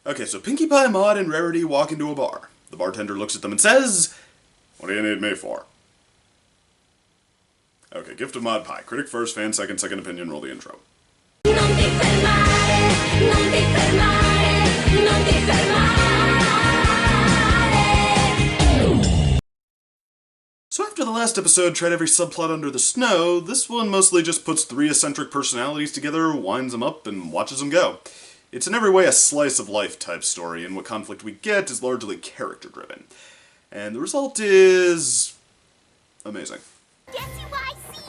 Okay, so Pinkie Pie, Maude, and Rarity walk into a bar. The bartender looks at them and says, "What do you need me for?" Okay, gift of Maude Pie. Critic first, fan second, second opinion, roll the intro. Non ti fermare, non ti fermare, non ti fermare. So after the last episode tried every subplot under the snow, this one mostly just puts three eccentric personalities together, winds them up, and watches them go. It's in every way a slice-of-life type story, and what conflict we get is largely character-driven. And the result is... amazing. S-U-I-C.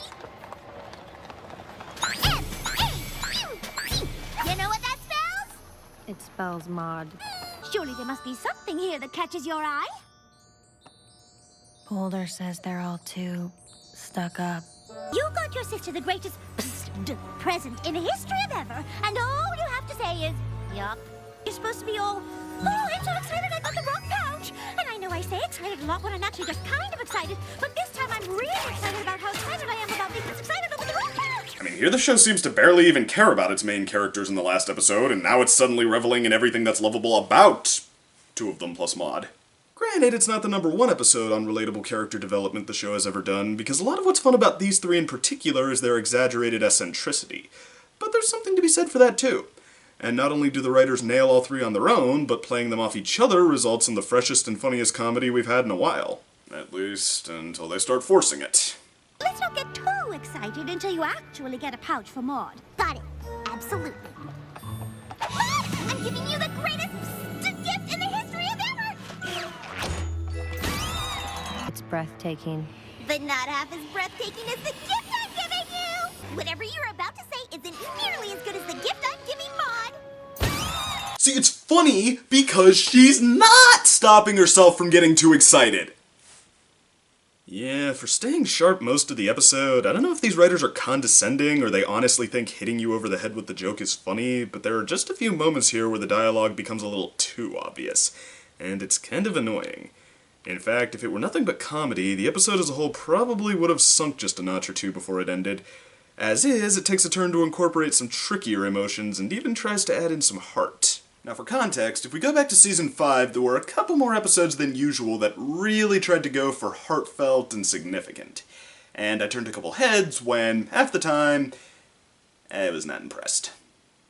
S-A-U-C. You know what that spells? It spells Maude. Surely there must be something here that catches your eye. Boulder says they're all too stuck up. You got your sister the greatest present in the history of ever, and all you have to say is, yup. You're supposed to be all, oh, I'm so excited I got the rock pouch. And I know I say excited a lot when I'm actually just kind of excited, but this time I'm really excited about how excited I am about being this excited over the rock pouch. I mean, here the show seems to barely even care about its main characters in the last episode, and now it's suddenly reveling in everything that's lovable about two of them plus Maude. Granted, it's not the #1 episode on relatable character development the show has ever done, because a lot of what's fun about these three in particular is their exaggerated eccentricity. But there's something to be said for that too. And not only do the writers nail all three on their own, but playing them off each other results in the freshest and funniest comedy we've had in a while. At least, until they start forcing it. Let's not get too excited until you actually get a pouch for Maude. Got it. Absolutely. Maude, I'm giving you the greatest gift in the history of ever! It's breathtaking. But not half as breathtaking as the gift I'm giving you! Whatever you're about to say isn't nearly as good as the gift I'm giving Maude! See, it's funny because she's not stopping herself from getting too excited. Yeah, for staying sharp most of the episode, I don't know if these writers are condescending or they honestly think hitting you over the head with the joke is funny, but there are just a few moments here where the dialogue becomes a little too obvious, and it's kind of annoying. In fact, if it were nothing but comedy, the episode as a whole probably would have sunk just a notch or two before it ended. As is, it takes a turn to incorporate some trickier emotions and even tries to add in some heart. Now for context, if we go back to Season 5, there were a couple more episodes than usual that really tried to go for heartfelt and significant. And I turned a couple heads when, half the time, I was not impressed.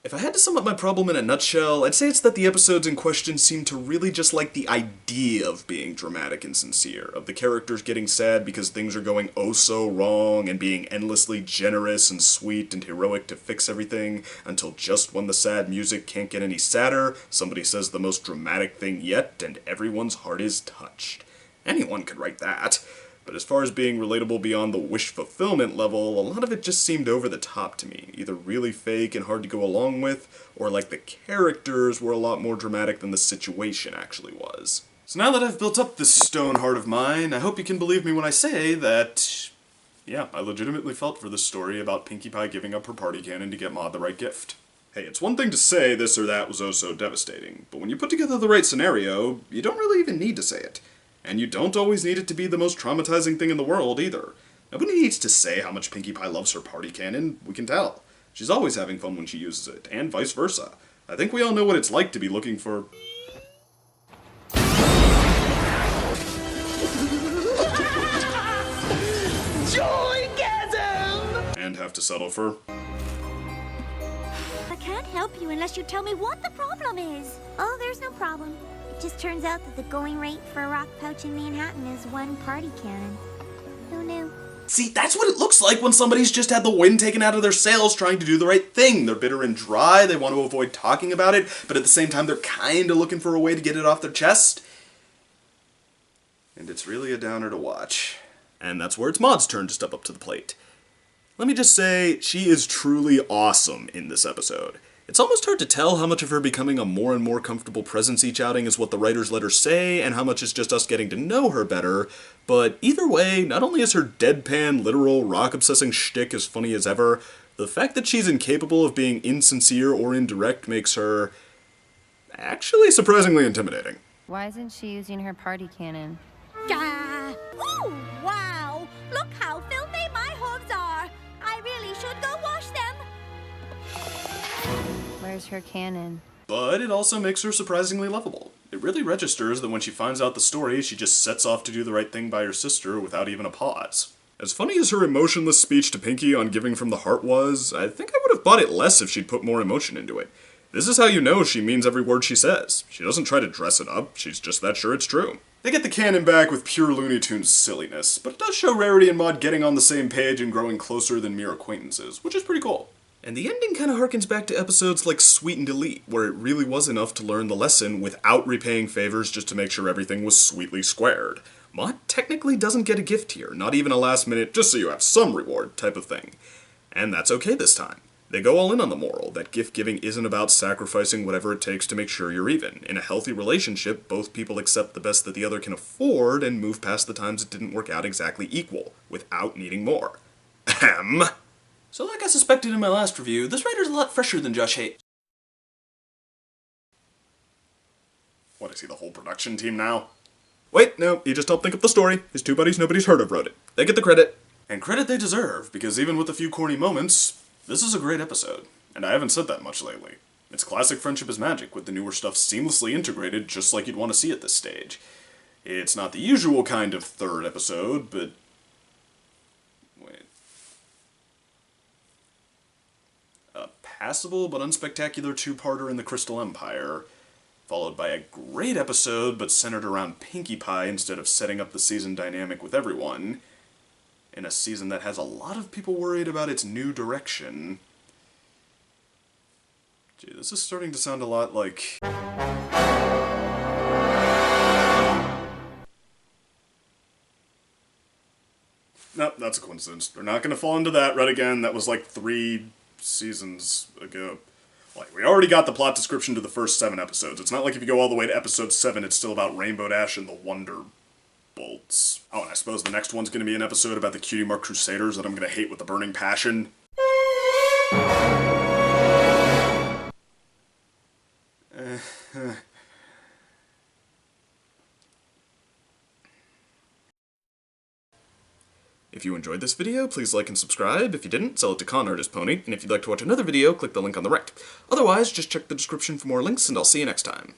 If I had to sum up my problem in a nutshell, I'd say it's that the episodes in question seem to really just like the idea of being dramatic and sincere, of the characters getting sad because things are going oh so wrong, and being endlessly generous and sweet and heroic to fix everything, until just when the sad music can't get any sadder, somebody says the most dramatic thing yet, and everyone's heart is touched. Anyone could write that. But as far as being relatable beyond the wish fulfillment level, a lot of it just seemed over the top to me. Either really fake and hard to go along with, or like the characters were a lot more dramatic than the situation actually was. So now that I've built up this stone heart of mine, I hope you can believe me when I say that, yeah, I legitimately felt for this story about Pinkie Pie giving up her party cannon to get Maude the right gift. Hey, it's one thing to say this or that was oh so devastating, but when you put together the right scenario, you don't really even need to say it. And you don't always need it to be the most traumatizing thing in the world, either. Nobody needs to say how much Pinkie Pie loves her party cannon, we can tell. She's always having fun when she uses it, and vice versa. I think we all know what it's like to be looking for... Joygasm! And have to settle for... I can't help you unless you tell me what the problem is. Oh, there's no problem. It just turns out that the going rate for a rock pouch in Manhattan is 1 party cannon. Who knew? See, that's what it looks like when somebody's just had the wind taken out of their sails trying to do the right thing. They're bitter and dry, they want to avoid talking about it, but at the same time they're kinda looking for a way to get it off their chest. And it's really a downer to watch. And that's where it's Maude's turn to step up to the plate. Let me just say, she is truly awesome in this episode. It's almost hard to tell how much of her becoming a more and more comfortable presence each outing is what the writers let her say, and how much is just us getting to know her better, but either way, not only is her deadpan, literal, rock-obsessing shtick as funny as ever, the fact that she's incapable of being insincere or indirect makes her actually surprisingly intimidating. Why isn't she using her party cannon? Oh, wow! Look how filthy my hooves are! I really should go wash them! Where's her cannon? but it also makes her surprisingly lovable. It really registers that when she finds out the story, she just sets off to do the right thing by her sister without even a pause. As funny as her emotionless speech to Pinky on Giving from the Heart was, I think I would have bought it less if she'd put more emotion into it. This is how you know she means every word she says. She doesn't try to dress it up, she's just that sure it's true. They get the canon back with pure Looney Tunes silliness, but it does show Rarity and Maude getting on the same page and growing closer than mere acquaintances, which is pretty cool. And the ending kind of harkens back to episodes like Sweet and Elite, where it really was enough to learn the lesson without repaying favors just to make sure everything was sweetly squared. Maude technically doesn't get a gift here, not even a last minute, just so you have some reward type of thing. And that's okay this time. They go all in on the moral, that gift giving isn't about sacrificing whatever it takes to make sure you're even. In a healthy relationship, both people accept the best that the other can afford and move past the times it didn't work out exactly equal, without needing more. Ahem. So like I suspected in my last review, this writer's a lot fresher than Josh Haidt. What, is he the whole production team now? Wait, no, he just helped think up the story. His two buddies nobody's heard of wrote it. They get the credit. And credit they deserve, because even with a few corny moments, this is a great episode. And I haven't said that much lately. It's classic Friendship is Magic, with the newer stuff seamlessly integrated just like you'd want to see at this stage. It's not the usual kind of third episode, but... wait. A passable but unspectacular two-parter in the Crystal Empire, followed by a great episode but centered around Pinkie Pie instead of setting up the season dynamic with everyone, in a season that has a lot of people worried about its new direction. Gee, this is starting to sound a lot like... Nope, that's a coincidence. They're not gonna fall into that right again. That was like 3 seasons ago. Like, we already got the plot description to the first 7 episodes. It's not like if you go all the way to episode 7, it's still about Rainbow Dash and the Wonder Bolts. Oh, and I suppose the next one's gonna be an episode about the Cutie Mark Crusaders that I'm gonna hate with a burning passion. If you enjoyed this video, please like and subscribe. If you didn't, sell it to Con Artist Pony. And if you'd like to watch another video, click the link on the right. Otherwise, just check the description for more links, and I'll see you next time.